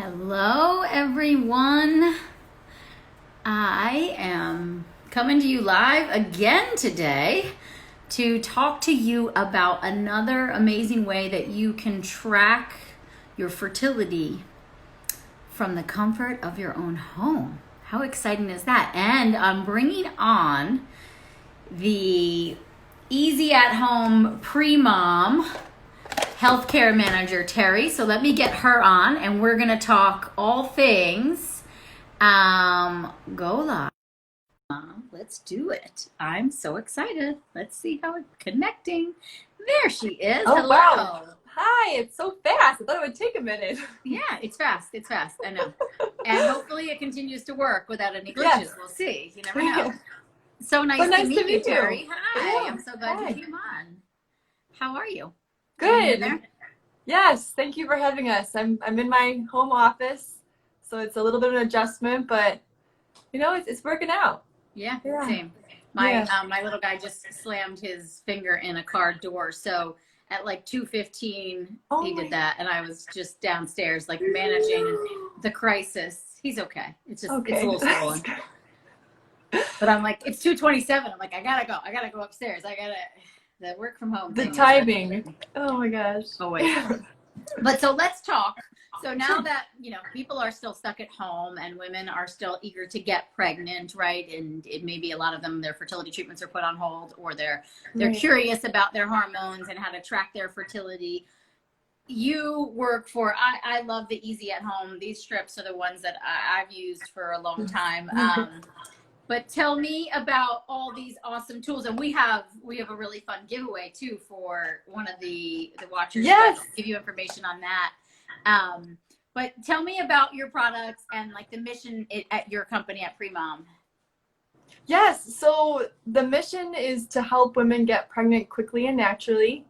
Hello, everyone. I am coming to you live again today to talk to you about another amazing way that you can track your fertility from the comfort of your own home. How exciting is that? And I'm bringing on the Easy at Home Premom healthcare manager, Terry. So let me get her on and we're going to talk all things go live. Let's do it. I'm so excited. Let's see how it's connecting. There she is. Oh, hello. Wow. Hi, it's so fast. I thought it would take a minute. Yeah, it's fast. It's fast. I know. And hopefully it continues to work without any glitches. Yes. We'll see. You never know. So nice to meet you, Terry. Hi. Yeah. I'm so glad Hi. you came on. How are you? Good. Yes, thank you for having us. I'm in my home office, so it's a little bit of an adjustment, but you know, it's working out. Yeah, Yeah. same. My little guy just slammed his finger in a car door, so at like 2:15 he did that, and I was just downstairs like managing the crisis. He's okay. It's just it's a little swollen. But I'm like, it's 2:27. I'm like, I gotta go upstairs. The work from home The thing. timing. Oh my gosh. Oh wait. But so let's talk. So now that, you know, people are still stuck at home and women are still eager to get pregnant, right? And it may be a lot of them, their fertility treatments are put on hold, or they're curious about their hormones and how to track their fertility. You work for, I love the Easy at Home. These strips are the ones that I've used for a long time. But tell me about all these awesome tools, and we have a really fun giveaway too for one of the watchers. Yes. I'll give you information on that. But tell me about your products and like the mission at your company at Premom. Yes. So the mission is to help women get pregnant quickly and naturally.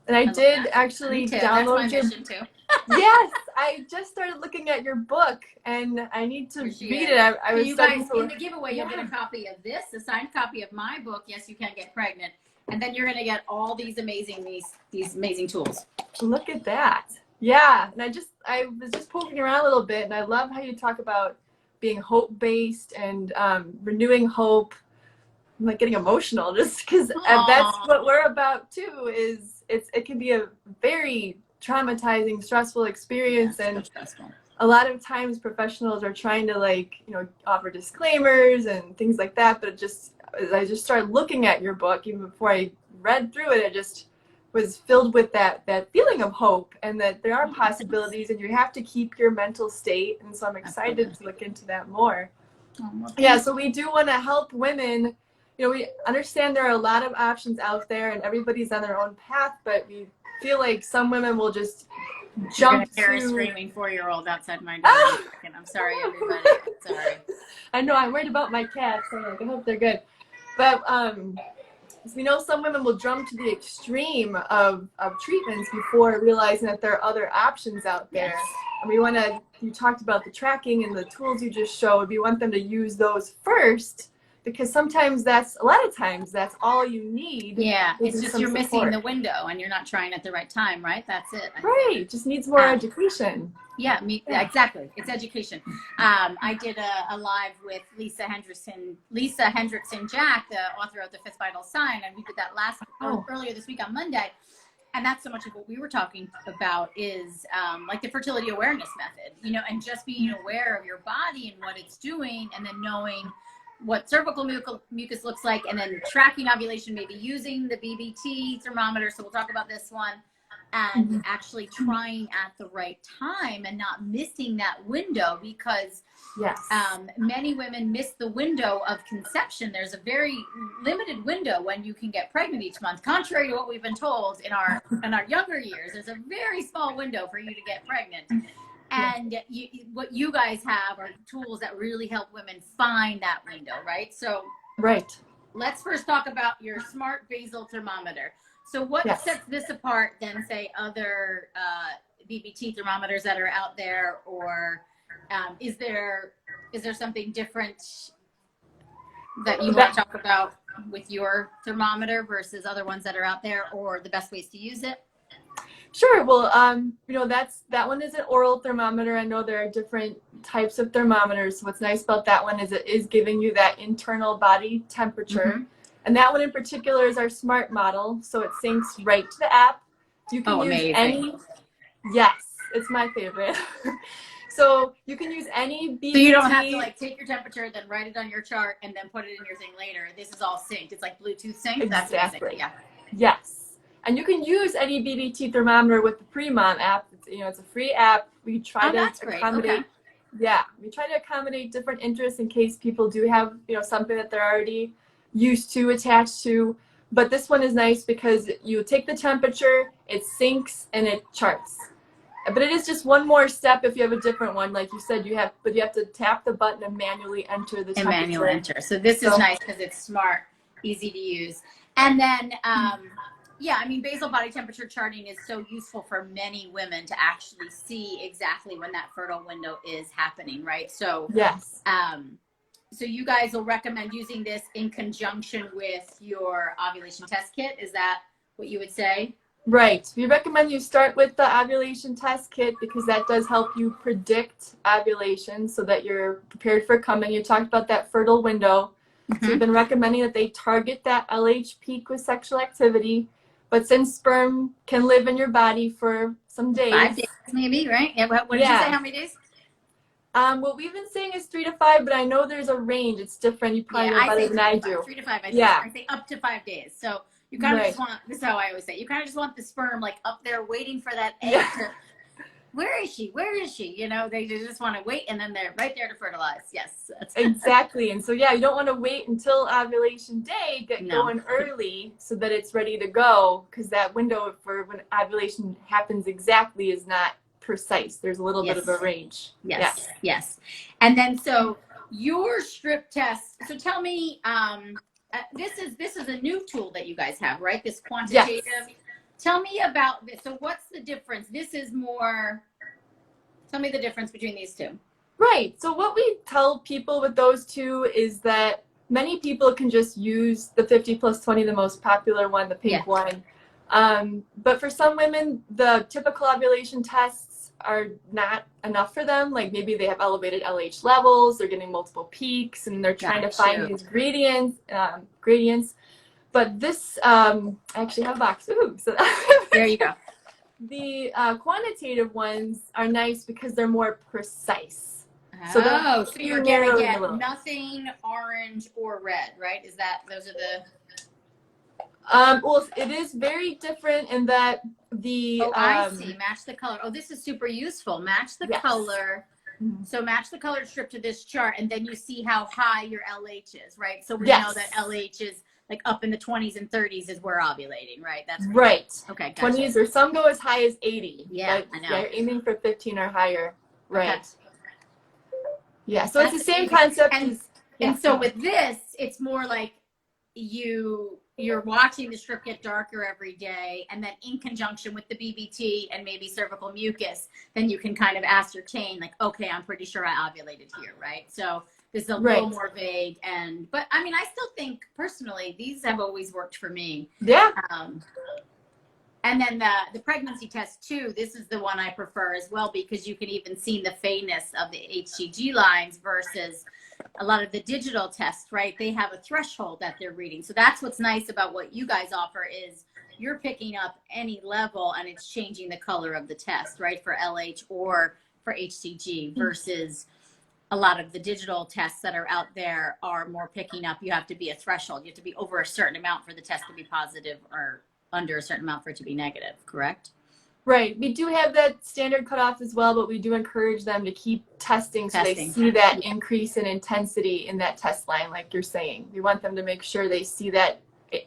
And I did actually download your mission too. Yes, I just started looking at your book, and I need to read it. I was you guys in the giveaway. You'll get a copy of this, a signed copy of my book. Yes, you can get pregnant, and then you're going to get all these amazing tools. Look at that! Yeah, and I was just poking around a little bit, and I love how you talk about being hope-based and renewing hope. I'm like getting emotional just because that's what we're about too. It can be a very traumatizing, stressful experience, and a lot of times professionals are trying to offer disclaimers and things like that, but as I just started looking at your book, even before I read through it, I just was filled with that feeling of hope and that there are possibilities, and you have to keep your mental state, and so I'm excited to look into that more. Yeah, so we do want to help women. You know, we understand there are a lot of options out there and everybody's on their own path, but we feel like some women will just jump to... a screaming 4-year-old outside my door. I'm sorry, everybody. Sorry. I know, I'm worried about my cats. So I hope they're good. But we know some women will jump to the extreme of treatments before realizing that there are other options out there. Yes. And you talked about the tracking and the tools you just showed. We want them to use those first, because sometimes a lot of times that's all you need. Yeah, it's just you're missing the window and you're not trying at the right time, right? That's it. Right, just needs more education. Yeah, exactly. It's education. I did a live with Lisa Hendrickson Jack, the author of The Fifth Vital Sign, and we did that earlier this week on Monday. And that's so much of what we were talking about is like the fertility awareness method, you know, and just being aware of your body and what it's doing, and then knowing what cervical mucus looks like, and then tracking ovulation, maybe using the BBT thermometer. So we'll talk about this one, and actually trying at the right time and not missing that window, because many women miss the window of conception. There's a very limited window when you can get pregnant each month, contrary to what we've been told in our younger years. There's a very small window for you to get pregnant. And what you guys have are tools that really help women find that window, right? So let's first talk about your smart basal thermometer. So what sets this apart than, say, other BBT thermometers that are out there, or is there something different that you want to talk about with your thermometer versus other ones that are out there, or the best ways to use it? Sure. Well, that one is an oral thermometer. I know there are different types of thermometers. So what's nice about that one is it is giving you that internal body temperature. Mm-hmm. And that one in particular is our smart model. So it syncs right to the app. You can use amazing. yes, it's my favorite. So you can use any BBT. So you don't have to like take your temperature, then write it on your chart, and then put it in your thing later. This is all synced. It's like Bluetooth sync. Exactly. Yeah. Yes. And you can use any BBT thermometer with the Premom app. It's a free app. We try to accommodate. Okay. Yeah, we try to accommodate different interests in case people do have, something that they're already used to, attached to. But this one is nice because you take the temperature, it syncs, and it charts. But it is just one more step if you have a different one. Like you said, you have to tap the button and manually enter the temperature. And manual enter. So this is nice because it's smart, easy to use. And then, basal body temperature charting is so useful for many women to actually see exactly when that fertile window is happening, right? So yes. So you guys will recommend using this in conjunction with your ovulation test kit. Is that what you would say? Right. We recommend you start with the ovulation test kit because that does help you predict ovulation so that you're prepared for coming. You talked about that fertile window. Mm-hmm. So we've been recommending that they target that LH peak with sexual activity. But since sperm can live in your body for some days. 5 days maybe, right? Yeah. What did you say? How many days? What we've been saying is 3 to 5, but I know there's a range. It's different. You probably know better than I do. 3 to 5. I say up to 5 days. So you kind of just want, this is how I always say, you kind of just want the sperm like up there waiting for that egg to, where is she? Where is she? They just want to wait and then they're right there to fertilize. Yes. Exactly. And so, you don't want to wait until ovulation day, going early so that it's ready to go because that window for when ovulation happens exactly is not precise. There's a little bit of a range. Yes. And then so your strip test. So tell me, this is a new tool that you guys have, right? This quantitative. Yes. Tell me about this. So what's the difference? This is more. Tell me the difference between these two. Right. So what we tell people with those two is that many people can just use the 50+20, the most popular one, the pink one. But for some women, the typical ovulation tests are not enough for them. Like maybe they have elevated LH levels, they're getting multiple peaks, and they're trying to find these gradients. But this, I actually have a box. Ooh, so there you go. The quantitative ones are nice because they're more precise. So you're going to get nothing orange or red, right? Those are the... Well, it is very different in that the... I see. Match the color. Oh, this is super useful. Match the color. Mm-hmm. So match the color strip to this chart, and then you see how high your LH is, right? So we know that LH is like up in the 20s and 30s is where ovulating, right? That's right. Okay, gotcha. 20s, or some go as high as 80. Yeah, I know. They're aiming for 15 or higher, right? Okay. Yeah, so That's it's the same concept. And so with this, it's more like you're watching the strip get darker every day, and then in conjunction with the BBT and maybe cervical mucus, then you can kind of ascertain like, okay, I'm pretty sure I ovulated here, right? So this is a little more vague, but I mean, I still think personally these have always worked for me. Yeah. And then the pregnancy test too, this is the one I prefer as well because you can even see the faintness of the HCG lines versus a lot of the digital tests, right? They have a threshold that they're reading. So that's what's nice about what you guys offer is you're picking up any level and it's changing the color of the test, right? For LH or for HCG versus a lot of the digital tests that are out there are more picking up. You have to be a threshold. You have to be over a certain amount for the test to be positive or under a certain amount for it to be negative, correct? Right. We do have that standard cutoff as well, but we do encourage them to keep testing so they see that increase in intensity in that test line, like you're saying. We want them to make sure they see that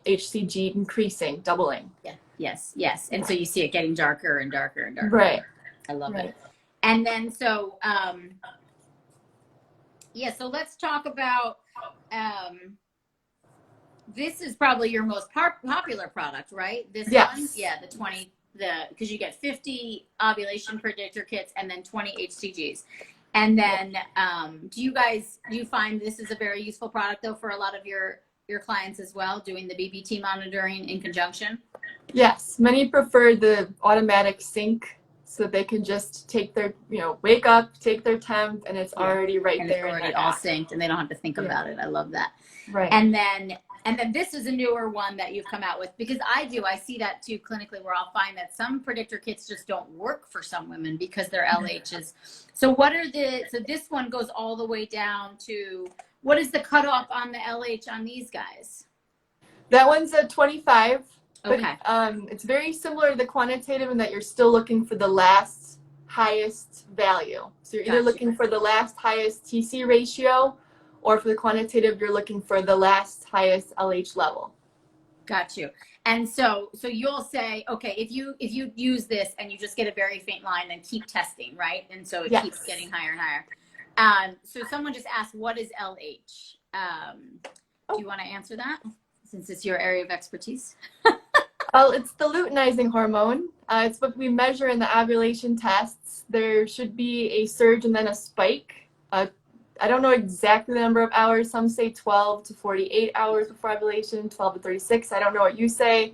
HCG increasing, doubling. Yeah. Yes. And so you see it getting darker and darker and darker. Right. I love it. And then so, so let's talk about, this is probably your most popular product, right? This one? Yeah, the 20, because you get 50 ovulation predictor kits and then 20 HCGs. And then do you find this is a very useful product though for a lot of your clients as well, doing the BBT monitoring in conjunction? Yes, many prefer the automatic sync so that they can just take their, wake up, take their temp, and it's already right and it's there in already their all app. synced, and they don't have to think about it. I love that. Right. And then this is a newer one that you've come out with, because I see that too clinically, where I'll find that some predictor kits just don't work for some women because their LH is. So this one goes all the way down to, what is the cutoff on the LH on these guys? That one's at 25. Okay. But it's very similar to the quantitative in that you're still looking for the last highest value. So you're either looking for the last highest TC ratio, or for the quantitative, you're looking for the last highest LH level. Got you. And so you'll say, okay, if you use this and you just get a very faint line, then keep testing, right? And so it keeps getting higher and higher. So someone just asked, what is LH? Do you want to answer that, since it's your area of expertise? Well, it's the luteinizing hormone. It's what we measure in the ovulation tests. There should be a surge and then a spike. I don't know exactly the number of hours. Some say 12 to 48 hours before ovulation, 12 to 36. I don't know what you say.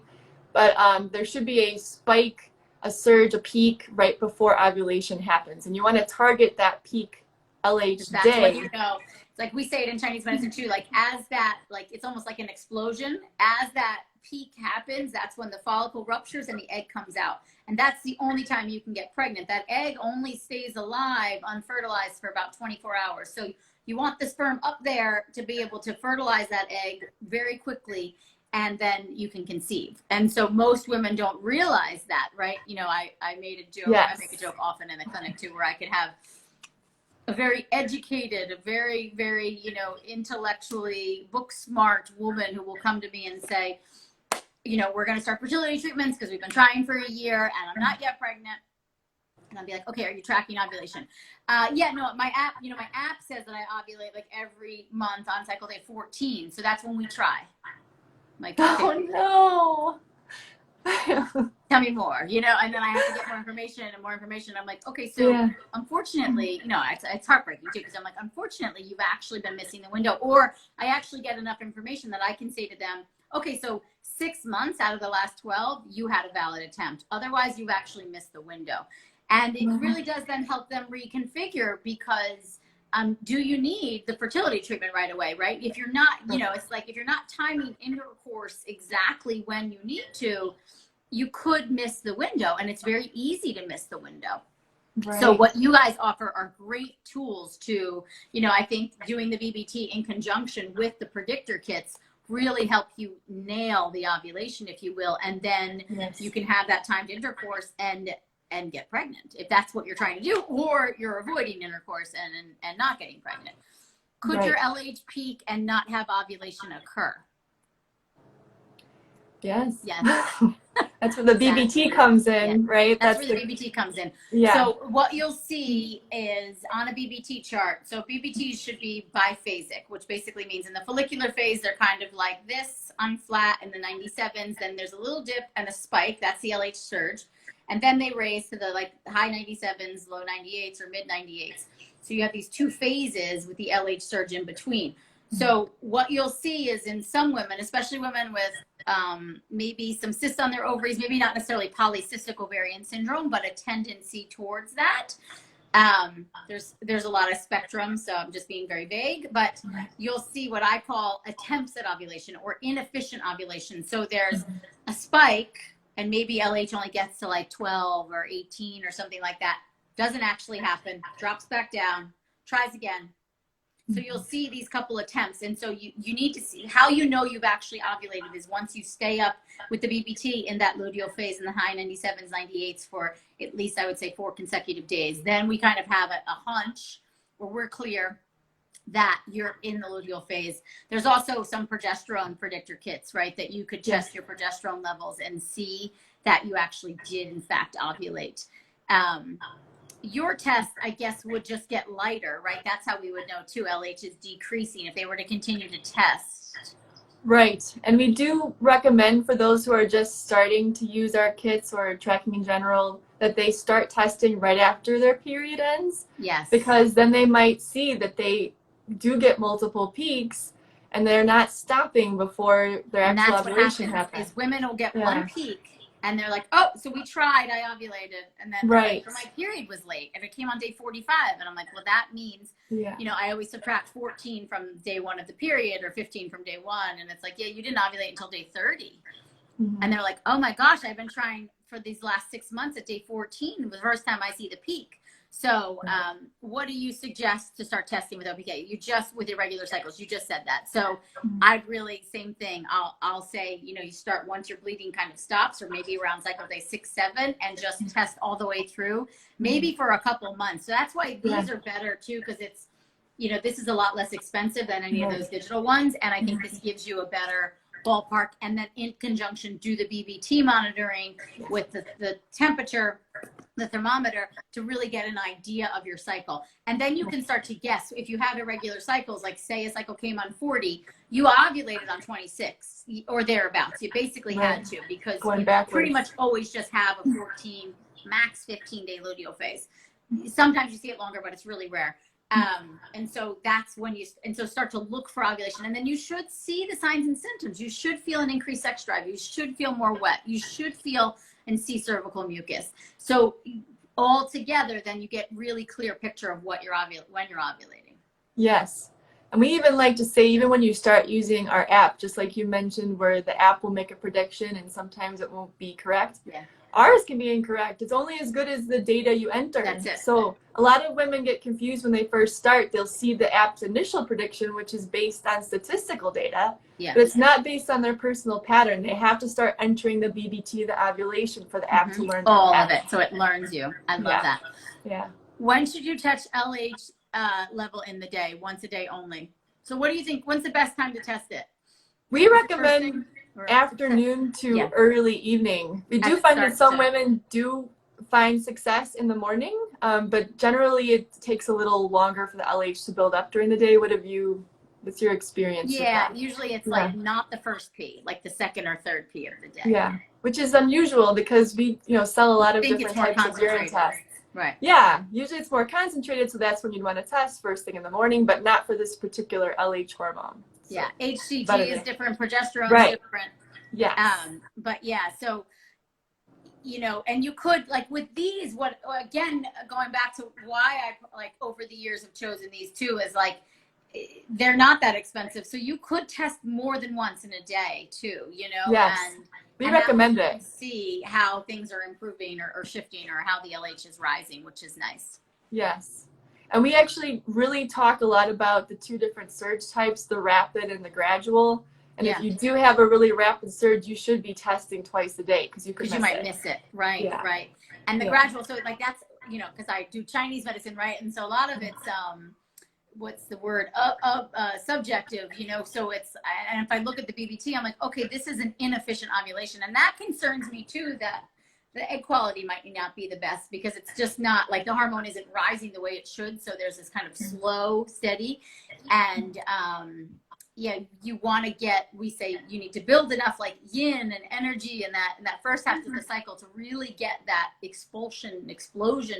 But there should be a spike, a surge, a peak right before ovulation happens. And you want to target that peak LH That's day. when you know. It's like we say it in Chinese medicine too, like as that, like it's almost like an explosion. As that peak happens, that's when the follicle ruptures and the egg comes out. And that's the only time you can get pregnant. That egg only stays alive, unfertilized, for about 24 hours. So you want the sperm up there to be able to fertilize that egg very quickly, and then you can conceive. And so most women don't realize that, right? I made a joke. Yes. I make a joke often in the clinic too, where I could have a very educated, a very, very, intellectually book smart woman who will come to me and say, we're going to start fertility treatments because we've been trying for a year and I'm not yet pregnant. And I'll be like, okay, are you tracking ovulation? Yeah, no, my app says that I ovulate like every month on cycle day 14. So that's when we try. I'm like, okay, oh no. Tell me more, and then I have to get more information and more information. I'm like, okay, so unfortunately, it's heartbreaking too, because I'm like, unfortunately, you've actually been missing the window. Or I actually get enough information that I can say to them, okay, so 6 months out of the last 12, you had a valid attempt. Otherwise, you've actually missed the window. And it really does then help them reconfigure, because do you need the fertility treatment right away, right? If you're not, it's like if you're not timing intercourse exactly when you need to, you could miss the window, and it's very easy to miss the window. Right. So what you guys offer are great tools to, I think doing the BBT in conjunction with the predictor kits really help you nail the ovulation, if you will, and then you can have that timed intercourse and get pregnant, if that's what you're trying to do, or you're avoiding intercourse and not getting pregnant. Could your LH peak and not have ovulation occur? Yes. Yes. That's where the BBT comes in, right? That's where the BBT comes in. Yeah. So what you'll see is on a BBT chart, so BBTs should be biphasic, which basically means in the follicular phase, they're kind of like this, unflat in the 97s. Then there's a little dip and a spike. That's the LH surge. And then they raise to the high 97s, low 98s, or mid 98s. So you have these two phases with the LH surge in between. So what you'll see is in some women, especially women with maybe some cysts on their ovaries, maybe not necessarily polycystic ovarian syndrome, but a tendency towards that. There's a lot of spectrum, so I'm just being very vague, but you'll see what I call attempts at ovulation or inefficient ovulation. So there's a spike, and maybe LH only gets to 12 or 18 or something like that. Doesn't actually happen, drops back down, tries again. So you'll see these couple attempts. And so you need to see how you've actually ovulated is once you stay up with the BBT in that luteal phase in the high 97s, 98s for at least, I would say, 4 consecutive days. Then we kind of have a hunch where we're clear that you're in the luteal phase. There's also some progesterone predictor kits, right, that you could test your progesterone levels and see that you actually did, in fact, ovulate. Your test, I guess, would just get lighter, right? That's how we would know too. LH is decreasing if they were to continue to test. Right. And we do recommend for those who are just starting to use our kits or tracking in general that they start testing right after their period ends. Yes. Because then they might see that they do get multiple peaks and they're not stopping before their actual ovulation happens. Is women will get one peak And they're like, oh, so we tried, I ovulated. And then right. like, my period was late and it came on day 45. And I'm like, well, that means, yeah. you know, I always subtract 14 from day 1 of the period or 15 from day 1. And it's like, yeah, you didn't ovulate until day 30. Mm-hmm. And they're like, oh my gosh, I've been trying for these last 6 months at day 14. It was the first time I see the peak. So what do you suggest to start testing with OPK? You just, with irregular cycles, you just said that. So I'd really, same thing. I'll say, you know, you start once your bleeding kind of stops, or maybe around cycle day 6, 7, and just test all the way through, maybe for a couple months. So that's why these are better too, because it's, you know, this is a lot less expensive than any of those digital ones. And I think this gives you a better ballpark. And then in conjunction, do the BBT monitoring with the temperature, the thermometer, to really get an idea of your cycle. And then you can start to guess if you have irregular cycles, like say a cycle came on 40, you ovulated on 26 or thereabouts. You basically had to, because you pretty much always just have a 14, max 15-day luteal phase. Sometimes you see it longer, but it's really rare. And so that's when so start to look for ovulation, and then you should see the signs and symptoms. You should feel an increased sex drive. You should feel more wet. You should feel and see cervical mucus. So all together, then you get really clear picture of what when you're ovulating. Yes. And we even like to say, even when you start using our app, just like you mentioned, where the app will make a prediction and sometimes it won't be correct. Yeah. Ours can be incorrect. It's only as good as the data you enter. That's it. So a lot of women get confused when they first start. They'll see the app's initial prediction, which is based on statistical data, but it's not based on their personal pattern. They have to start entering the BBT, the ovulation, for the app to learn all of it. So it learns you. I love that. Yeah. When should you touch LH level in the day? Once a day only. So what do you think? When's the best time to test it? We recommend afternoon to early evening. We do find that some women do find success in the morning, but generally it takes a little longer for the LH to build up during the day. What's your experience? Yeah, usually it's like not the first P, like the second or third P of the day. Yeah, which is unusual because we, sell a lot of different types of urine tests. Right. Yeah, usually it's more concentrated, so that's when you'd want to test first thing in the morning, but not for this particular LH hormone. So, yeah, HCG is different, progesterone is different. Yeah. But yeah, so, and you could, like with these, again, going back to why I, like, over the years have chosen these two, is like, they're not that expensive. So you could test more than once in a day too, Yes. And we recommend it. See how things are improving or shifting, or how the LH is rising, which is nice. Yes. And we actually really talk a lot about the two different surge types, the rapid and the gradual. And if you do have a really rapid surge, you should be testing twice a day, because you might miss it. Right, right. And the gradual, so like that's, because I do Chinese medicine, right? And so a lot of it's, what's the word, subjective, so it's, and if I look at the BBT, I'm like, okay, this is an inefficient ovulation. And that concerns me too, that the egg quality might not be the best, because it's just not, like, the hormone isn't rising the way it should. So there's this kind of slow, steady, and you want to get, we say you need to build enough like yin and energy in that first half of the cycle to really get that explosion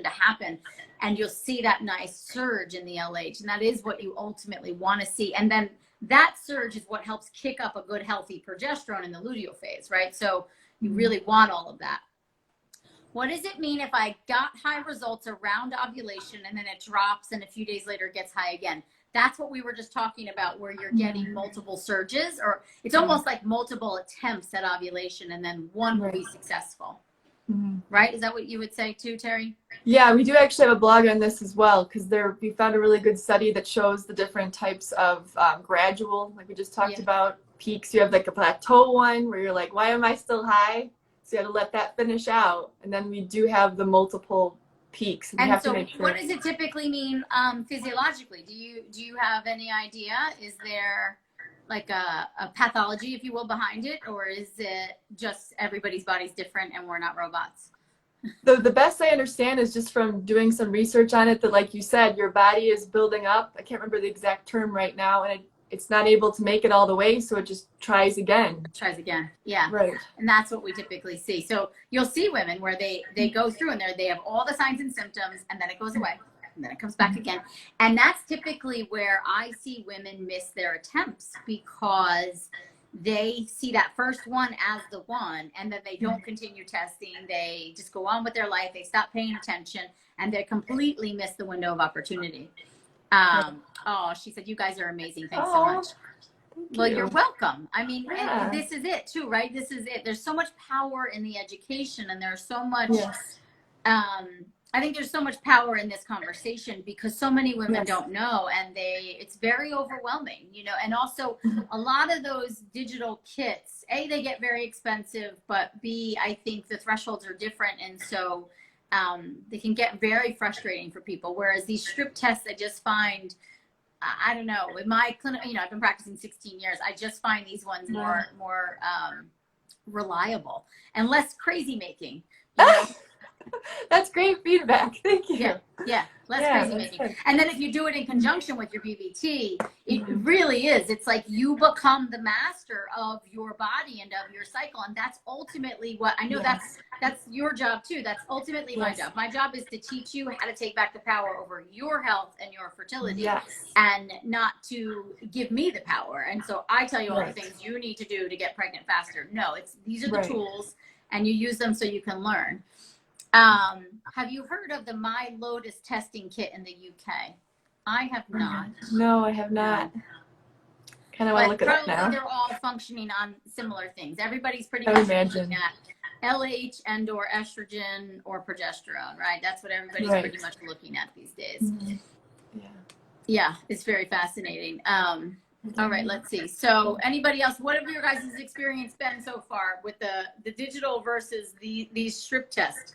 to happen, and you'll see that nice surge in the LH, and that is what you ultimately want to see. And then that surge is what helps kick up a good healthy progesterone in the luteal phase, right? So you really want all of that. What does it mean if I got high results around ovulation and then it drops and a few days later it gets high again? That's what we were just talking about, where you're getting multiple surges, or it's almost like multiple attempts at ovulation, and then one will be successful. Right? Is that what you would say too, Terry? Yeah, we do actually have a blog on this as well, because we found a really good study that shows the different types of gradual, like we just talked about, peaks. You have like a plateau one where you're like, why am I still high? So you have to let that finish out. And then we do have the multiple peaks. And so what does it typically mean physiologically? Do you have any idea? Is there like a pathology, if you will, behind it? Or is it just everybody's body's different and we're not robots? The best I understand is just from doing some research on it, that, like you said, your body is building up. I can't remember the exact term right now, and it's not able to make it all the way, so it just tries again. Yeah. Right. And that's what we typically see. So you'll see women where they go through and they have all the signs and symptoms, and then it goes away, and then it comes back again. And that's typically where I see women miss their attempts, because they see that first one as the one, and then they don't continue testing. They just go on with their life. They stop paying attention, and they completely miss the window of opportunity. Oh, she said, you guys are amazing. Thanks so much. Well, you're welcome. I mean, and this is it too, right? This is it. There's so much power in the education, and there's so much, I think there's so much power in this conversation because so many women don't know, and it's very overwhelming, you know, and also a lot of those digital kits, A, they get very expensive, but B, I think the thresholds are different. And so they can get very frustrating for people. Whereas these strip tests, I just find, I don't know, in my clinic, you know, I've been practicing 16 years. I just find these ones more reliable and less crazy making. You know? That's great feedback. Thank you. Yeah, less crazy making. Good. And then if you do it in conjunction with your BBT, it really is. It's like you become the master of your body and of your cycle, and that's ultimately what I know. That's your job too. That's ultimately my job. My job is to teach you how to take back the power over your health and your fertility, and not to give me the power. And so I tell you all the things you need to do to get pregnant faster. No, these are the tools, and you use them so you can learn. Have you heard of the My Lotus testing kit in the UK? I have not. No, I have not. Kind of want to look it up now. They're all functioning on similar things. Everybody's pretty much looking at LH and or estrogen or progesterone, right? That's what everybody's pretty much looking at these days. Yeah, it's very fascinating. All right, let's see. So anybody else, what have your guys' experience been so far with the digital versus these strip tests?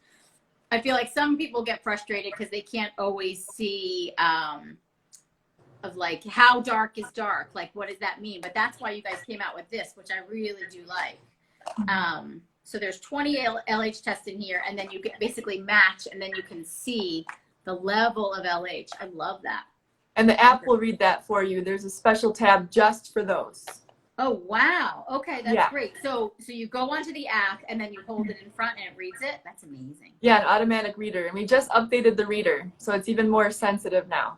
I feel like some people get frustrated because they can't always see of like how dark is dark, like what does that mean? But that's why you guys came out with this, which I really do like. So there's 20 LH tests in here, and then you get basically match, and then you can see the level of LH. I love that. And the app will read that for you. There's a special tab just for those. Oh, wow. Okay, that's great. So you go onto the app and then you hold it in front and it reads it. That's amazing. Yeah, an automatic reader. And we just updated the reader, so it's even more sensitive now.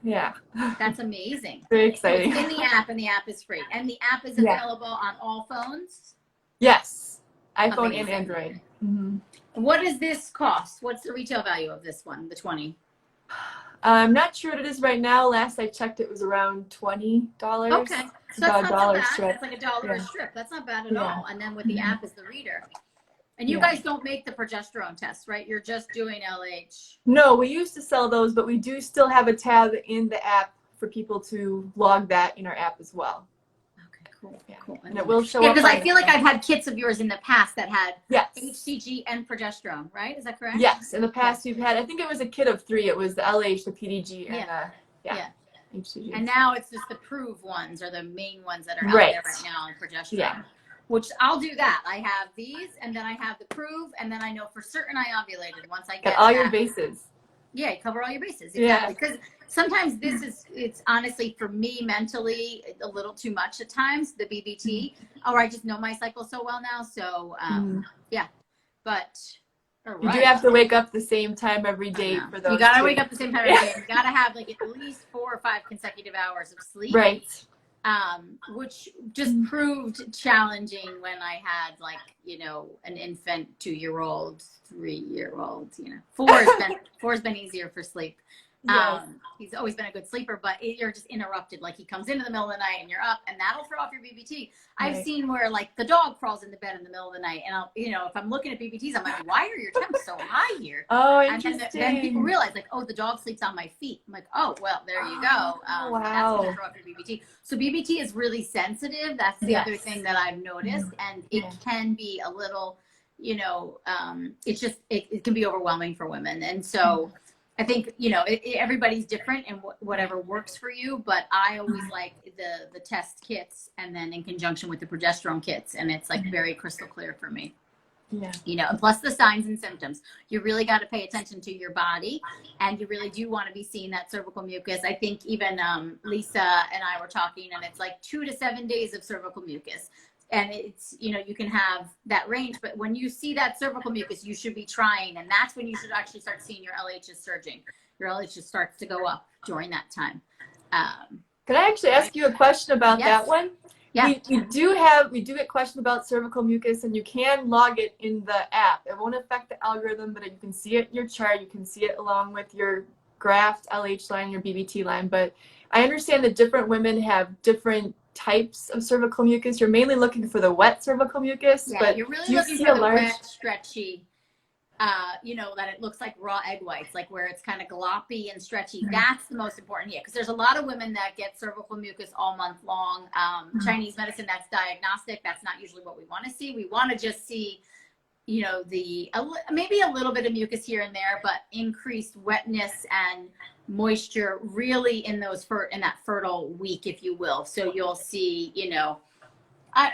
Yeah. That's amazing. Very exciting. So it's in the app, and the app is free. And the app is available on all phones? Yes. iPhone and Android. What does this cost? What's the retail value of this one, the 20? I'm not sure what it is right now. Last I checked, it was around $20. Okay. So that's not bad. Strip. That's like $1 a strip. That's not bad at all. And then with the app is the reader. And you guys don't make the progesterone test, right? You're just doing LH. No, we used to sell those, but we do still have a tab in the app for people to log that in our app as well. Okay, cool. And it will show up. Because I feel like I've had kits of yours in the past that had yes. HCG and progesterone, right? Is that correct? Yes. In the past, you've had, I think it was a kit of 3. It was the LH, the PDG, and HCG. And now it's just the Prove ones are the main ones that are out there right now on progesterone. Yeah. Which I'll do that. I have these, and then I have the Prove, and then I know for certain I ovulated once I get all your bases. Yeah, you cover all your bases. Exactly. Because sometimes it's honestly for me mentally a little too much at times, the BBT, or I just know my cycle so well now. So but you do have to wake up the same time every day for those. You gotta wake up the same time every day. You gotta have like at least 4 or 5 consecutive hours of sleep. Right. Which just proved challenging when I had an infant, 2-year-old, 3-year-old, 4's been easier for sleep. Yes. He's always been a good sleeper, but you're just interrupted. Like he comes into the middle of the night and you're up, and that'll throw off your BBT. I've seen where like the dog crawls in the bed in the middle of the night, and I'll, if I'm looking at BBTs, I'm like, why are your temps so high here? Oh, interesting. And then people realize like, oh, the dog sleeps on my feet. I'm like, oh, well, there you go. Wow. That's gonna throw off your BBT. So BBT is really sensitive. That's the other thing that I've noticed, and it can be a little, it's just it can be overwhelming for women, and so. I think, everybody's different and whatever works for you, but I always like the test kits and then in conjunction with the progesterone kits. And it's like very crystal clear for me. Yeah. And plus the signs and symptoms. You really got to pay attention to your body, and you really do want to be seeing that cervical mucus. I think even Lisa and I were talking, and it's like 2 to 7 days of cervical mucus. And it's, you can have that range, but when you see that cervical mucus, you should be trying. And that's when you should actually start seeing your LHs surging. Your LHs starts to go up during that time. Can I actually ask you a question about that one? Yeah. We do get questions about cervical mucus, and you can log it in the app. It won't affect the algorithm, but you can see it in your chart. You can see it along with your graphed LH line, your BBT line. But I understand that different women have different types of cervical mucus. You're mainly looking for the wet cervical mucus, Yeah, but you're really do you looking see for a the large... wet, stretchy, you know, that it looks like raw egg whites, like where it's kind of gloppy and stretchy. That's the most important. Yeah, because there's a lot of women that get cervical mucus all month long. Chinese medicine, that's diagnostic. That's not usually what we want to see. We want to just see, you know, maybe a little bit of mucus here and there, but increased wetness and moisture really in that fertile week, if you will. So you'll see, you know,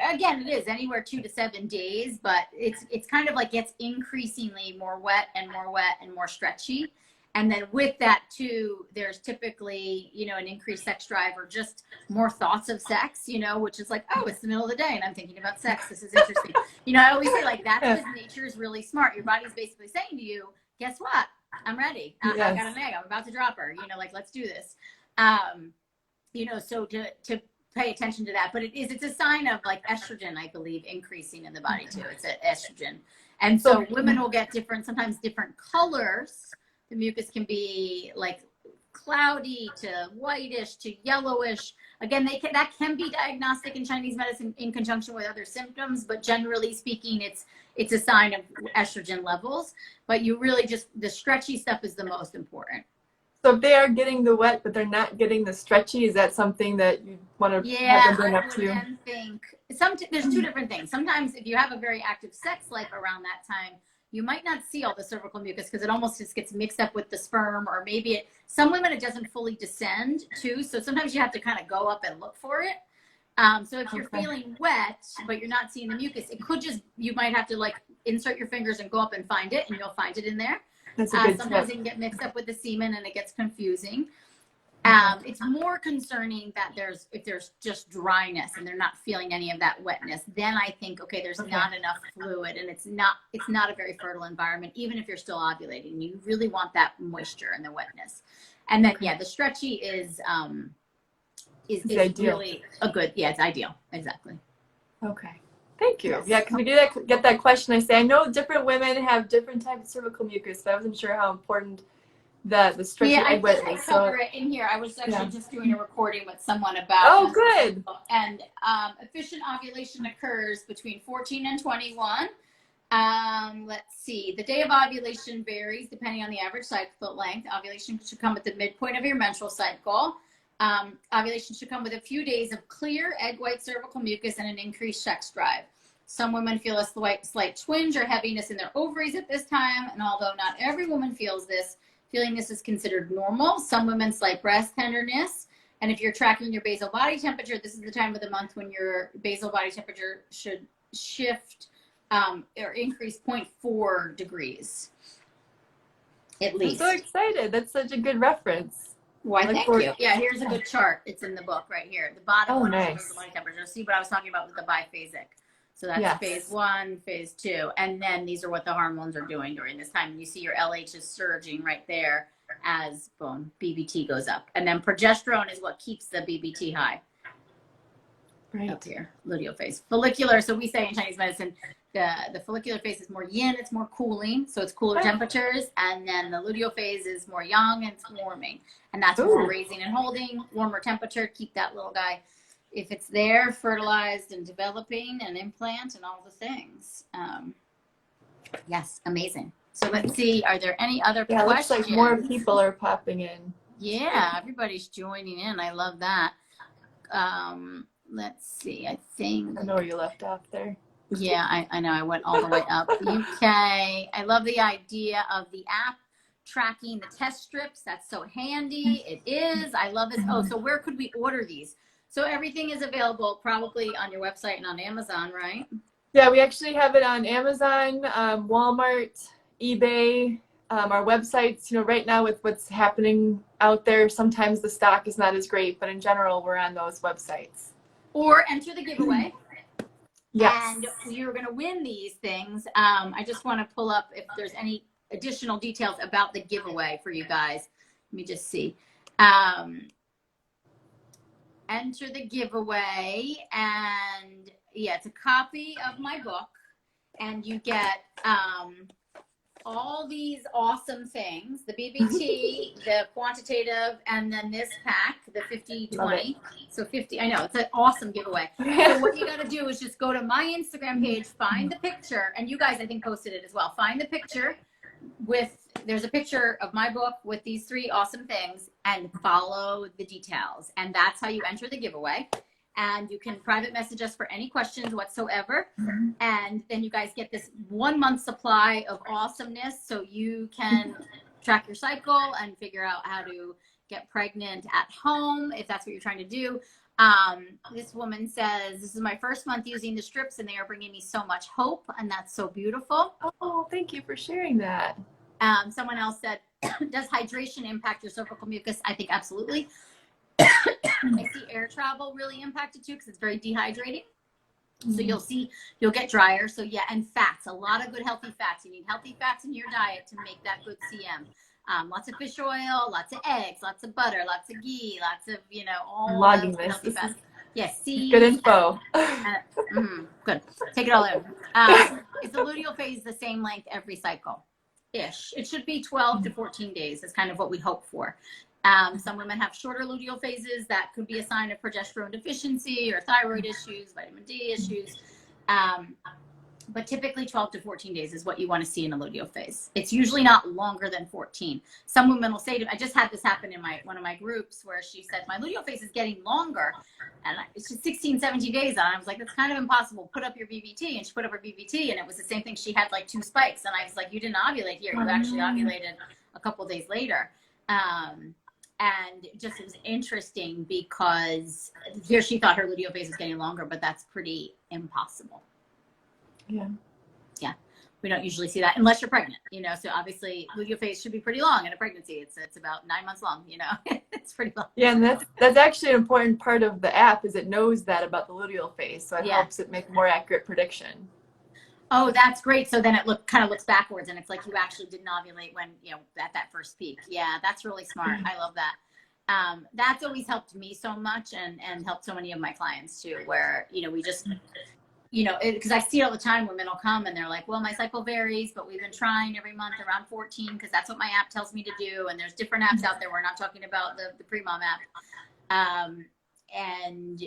again, it is anywhere 2 to 7 days, but it's kind of like gets increasingly more wet and more stretchy. And then with that too, there's typically, you know, an increased sex drive or just more thoughts of sex, you know, which is like, oh, it's the middle of the day and I'm thinking about sex. This is interesting. You know, I always say like that's because nature is really smart. Your body's basically saying to you, guess what? I'm ready. I got an egg. I'm about to drop her. You know, like, let's do this. You know, so to pay attention to that, but it's a sign of like estrogen, I believe, increasing in the body too. It's an estrogen. And so women will get sometimes different colors. The mucus can be like cloudy to whitish to yellowish. Again, that can be diagnostic in Chinese medicine in conjunction with other symptoms, but generally speaking, it's a sign of estrogen levels. But you really the stretchy stuff is the most important. So if they are getting the wet, but they're not getting the stretchy, is that something that you want to have them bring up to you? I would think there's two different things. Sometimes if you have a very active sex life around that time, you might not see all the cervical mucus because it almost just gets mixed up with the sperm, or maybe some women it doesn't fully descend too. So sometimes you have to kind of go up and look for it. So if you're feeling wet, but you're not seeing the mucus, it could you might have to like insert your fingers and go up and find it, and you'll find it in there. That's a good sometimes tip. it can get mixed up with the semen and it gets confusing. It's more concerning that if there's just dryness and they're not feeling any of that wetness, then I think, okay, there's not enough fluid and it's not a very fertile environment, even if you're still ovulating. You really want that moisture and the wetness. And then, the stretchy is really a good, it's ideal. Exactly. Okay. Thank you. Yes. Yeah, because we get that question. I say, I know different women have different types of cervical mucus, but I wasn't sure how important the stretchy egg white is. I cover it in here. I was actually just doing a recording with someone about. Oh, good. And efficient ovulation occurs between 14 and 21. Let's see. The day of ovulation varies depending on the average cycle length. Ovulation should come at the midpoint of your menstrual cycle. Ovulation should come with a few days of clear egg white cervical mucus and an increased sex drive. Some women feel a slight twinge or heaviness in their ovaries at this time, and although not every woman feels this, feeling this is considered normal. Some women slight breast tenderness, and if you're tracking your basal body temperature, this is the time of the month when your basal body temperature should shift or increase 0.4 degrees at least. I'm so excited. That's such a good reference. Why, thank you. Yeah, here's a good chart. It's in the book right here. The bottom one is the body temperature. See what I was talking about with the biphasic. So that's phase 1, phase 2. And then these are what the hormones are doing during this time. And you see your LH is surging right there as, boom, BBT goes up. And then progesterone is what keeps the BBT high. Right. Up here, luteal phase. Follicular, so we say in Chinese medicine, the follicular phase is more yin, it's more cooling, so it's cooler temperatures, and then the luteal phase is more yang and it's warming, and that's more raising and holding, warmer temperature, keep that little guy, if it's there, fertilized and developing, and implant and all the things. Yes, amazing. So let's see, are there any other questions? Looks like more people are popping in. Yeah, everybody's joining in. I love that. Let's see, I think. I know where you left off there. Yeah, I know. I went all the way up. UK. I love the idea of the app tracking the test strips. That's so handy. It is. I love this. Oh, so where could we order these? So everything is available probably on your website and on Amazon, right? Yeah, we actually have it on Amazon, Walmart, eBay, our websites. You know, right now with what's happening out there, sometimes the stock is not as great, but in general, we're on those websites. Or enter the giveaway. Yes. And you're going to win these things. I just want to pull up if there's any additional details about the giveaway for you guys. Let me just see. enter the giveaway, and yeah, it's a copy of my book, and you get all these awesome things, the BBT, the quantitative, and then this pack, the 50-20. So 50, I know, it's an awesome giveaway. So what you got to do is just go to my Instagram page, find the picture, and you guys, I think, posted it as well. Find the picture there's a picture of my book with these 3 awesome things, and follow the details. And that's how you enter the giveaway. And you can private message us for any questions whatsoever. And then you guys get this 1 month supply of awesomeness, so you can track your cycle and figure out how to get pregnant at home if that's what you're trying to do. This woman says, this is my first month using the strips, and they are bringing me so much hope, and that's so beautiful. Oh, thank you for sharing that. Someone else said, does hydration impact your cervical mucus? I think absolutely. I see air travel really impacted too, because it's very dehydrating. So you'll get drier. So yeah, and fats, a lot of good healthy fats. You need healthy fats in your diet to make that good CM. Lots of fish oil, lots of eggs, lots of butter, lots of ghee, lots of, all those healthy fats. Yes, seeds. Good info. Good. Take it all in. Is the luteal phase the same length every cycle-ish? It should be 12 to 14 days is kind of what we hope for. Some women have shorter luteal phases. That could be a sign of progesterone deficiency or thyroid issues, vitamin D issues. But typically 12 to 14 days is what you want to see in a luteal phase. It's usually not longer than 14. Some women will say to me, I just had this happen in one of my groups where she said, my luteal phase is getting longer. And it's just 16, 17 days. And I was like, that's kind of impossible. Put up your BBT. And she put up her BBT, and it was the same thing. She had like 2 spikes. And I was like, you didn't ovulate here. You actually ovulated a couple days later. And just, it was interesting because here she thought her luteal phase was getting longer, but that's pretty impossible. Yeah. Yeah. We don't usually see that unless you're pregnant, so obviously luteal phase should be pretty long in a pregnancy. It's about 9 months long, it's pretty long. Yeah. And that's actually an important part of the app, is it knows that about the luteal phase. So it helps it make more accurate prediction. Oh, that's great. So then it kind of looks backwards, and it's like you actually didn't ovulate when, at that first peak. Yeah. That's really smart. I love that. That's always helped me so much, and helped so many of my clients too, where, we just, because I see it all the time. Women will come and they're like, well, my cycle varies, but we've been trying every month around 14, because that's what my app tells me to do. And there's different apps out there. We're not talking about the Premom app. And,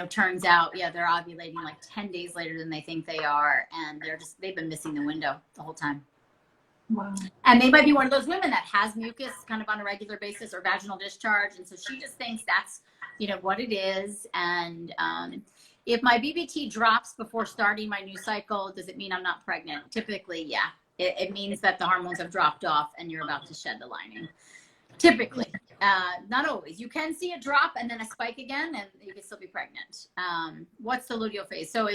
turns out, they're ovulating like 10 days later than they think they are. And they've been missing the window the whole time. Wow. And they might be one of those women that has mucus kind of on a regular basis, or vaginal discharge. And so she just thinks that's, what it is. And, if my BBT drops before starting my new cycle, does it mean I'm not pregnant? Typically, yeah. It means that the hormones have dropped off and you're about to shed the lining. Typically, not always. You can see a drop and then a spike again, and you can still be pregnant. What's the luteal phase? So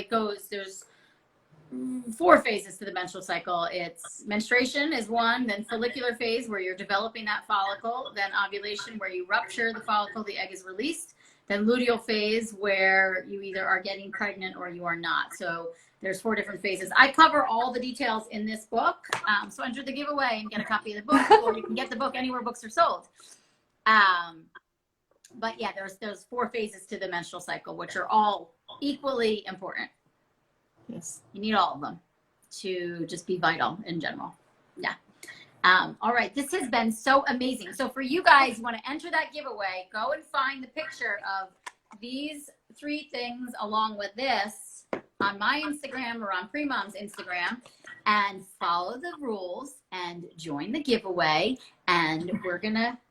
there's 4 phases to the menstrual cycle. It's menstruation is one, then follicular phase, where you're developing that follicle, then ovulation, where you rupture the follicle, the egg is released. Then luteal phase, where you either are getting pregnant or you are not. So there's 4 different phases. I cover all the details in this book. So enter the giveaway and get a copy of the book, or you can get the book anywhere books are sold. But yeah, there's 4 phases to the menstrual cycle, which are all equally important. Yes. You need all of them to just be vital in general. Yeah. All right, this has been so amazing. So for you guys, you want to enter that giveaway, go and find the picture of these 3 things along with this on my Instagram or on Premom's Instagram, and follow the rules and join the giveaway. And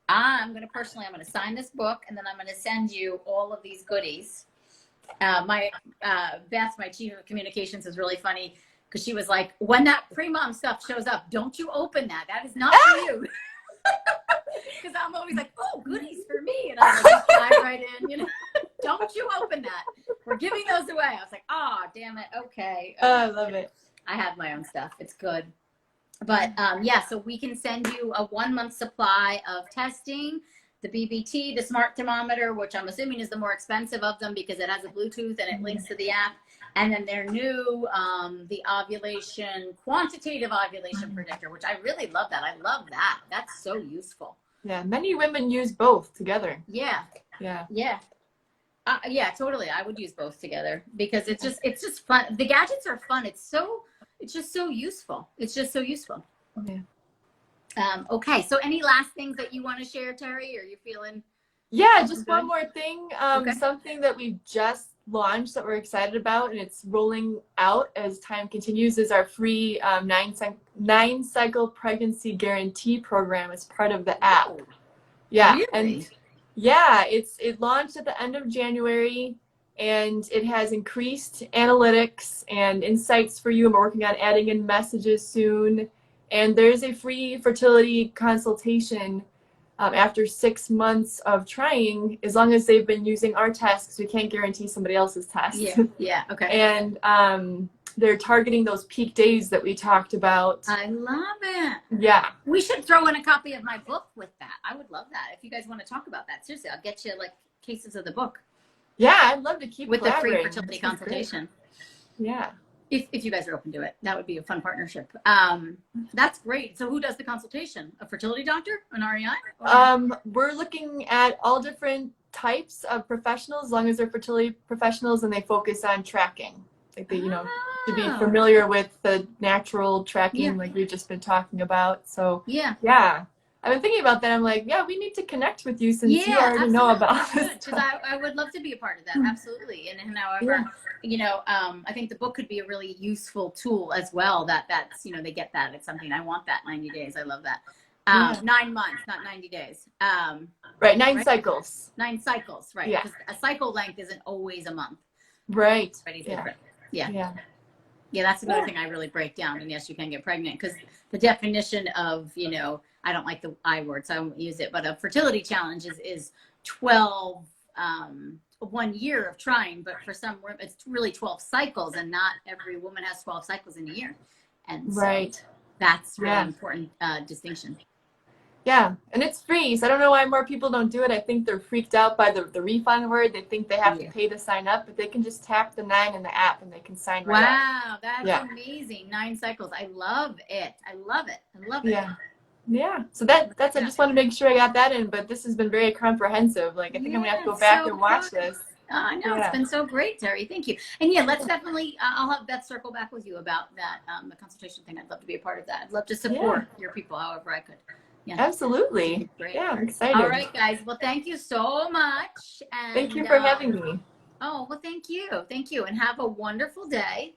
I'm gonna sign this book, and then I'm gonna send you all of these goodies. Beth, my chief of communications, is really funny, because she was like, when that Premom stuff shows up, don't you open that. That is not for you. Because I'm always like, oh, goodies for me. And I was like, dive right in, don't you open that. We're giving those away. I was like, oh, damn it. Okay. I love it. I have my own stuff. It's good. But so we can send you a 1 month supply of testing, the BBT, the smart thermometer, which I'm assuming is the more expensive of them because it has a Bluetooth and it links to the app. And then their new, the quantitative ovulation predictor, which I really love that. I love that. That's so useful. Yeah, many women use both together. Yeah. Yeah. Yeah. Yeah, totally. I would use both together because it's just fun. The gadgets are fun. It's just so useful. It's just so useful. Yeah. Okay. So any last things that you want to share, Terry? Are you feeling? Yeah, just one more thing. Okay. Something that we just launched that we're excited about, and it's rolling out as time continues, is our free 9-cycle pregnancy guarantee program as part of the app. Oh, Yeah, really? and yeah, it launched at the end of January, and it has increased analytics and insights for you. And we're working on adding in messages soon. And there's a free fertility consultation after 6 months of trying, as long as they've been using our test, because we can't guarantee somebody else's test. Yeah, okay. And they're targeting those peak days that we talked about. I love it. Yeah. We should throw in a copy of my book with that. I would love that. If you guys want to talk about that, seriously, I'll get you like cases of the book. Yeah, I'd love to keep with the free collaborating. fertility consultation. Yeah. If you guys are open to it, that would be a fun partnership. That's great. So who does the consultation? A fertility doctor, an REI? We're looking at all different types of professionals, as long as they're fertility professionals and they focus on tracking. Like they, to be familiar with the natural tracking, like we've just been talking about. So yeah. I've been thinking about that. I'm like, yeah, we need to connect with you since you already know about this. Because I would love to be a part of that. Absolutely. And however, I think the book could be a really useful tool as well. That's, they get that. It's something I want that 90 days. I love that. 9 months, not 90 days. Right. 9 cycles. 9 cycles. Right. Yeah. Because a cycle length isn't always a month. Right. Yeah, that's another thing I really break down. And yes, you can get pregnant because the definition of, I don't like the I word, so I won't use it, but a fertility challenge is 12, 1 year of trying, but for some women, it's really 12 cycles, and not every woman has 12 cycles in a year. And so that's really important distinction. Yeah, and it's free, so I don't know why more people don't do it. I think they're freaked out by the refund word. They think they have to pay to sign up, but they can just tap the 9 in the app and they can sign right up. Wow, that's amazing. 9 cycles. I love it. I love it. Yeah. So that's I just want to make sure I got that in, but this has been very comprehensive. Like I think I'm gonna have to go back and watch this. I know, it's been so great, Terry. Thank you. And let's definitely, I'll have Beth circle back with you about that, the consultation thing. I'd love to be a part of that. I'd love to support your people however I could. Yeah. Absolutely. Great. Yeah, I'm excited. All right, guys. Well, thank you so much. And, thank you for having me. Oh, well, thank you. Thank you. And have a wonderful day.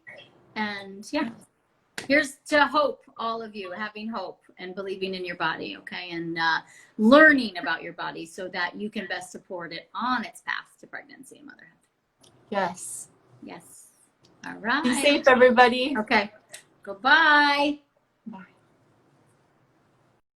And here's to hope, all of you, having hope and believing in your body, okay? And learning about your body so that you can best support it on its path to pregnancy and motherhood. Yes. All right. Be safe, everybody. Okay. Goodbye. Bye.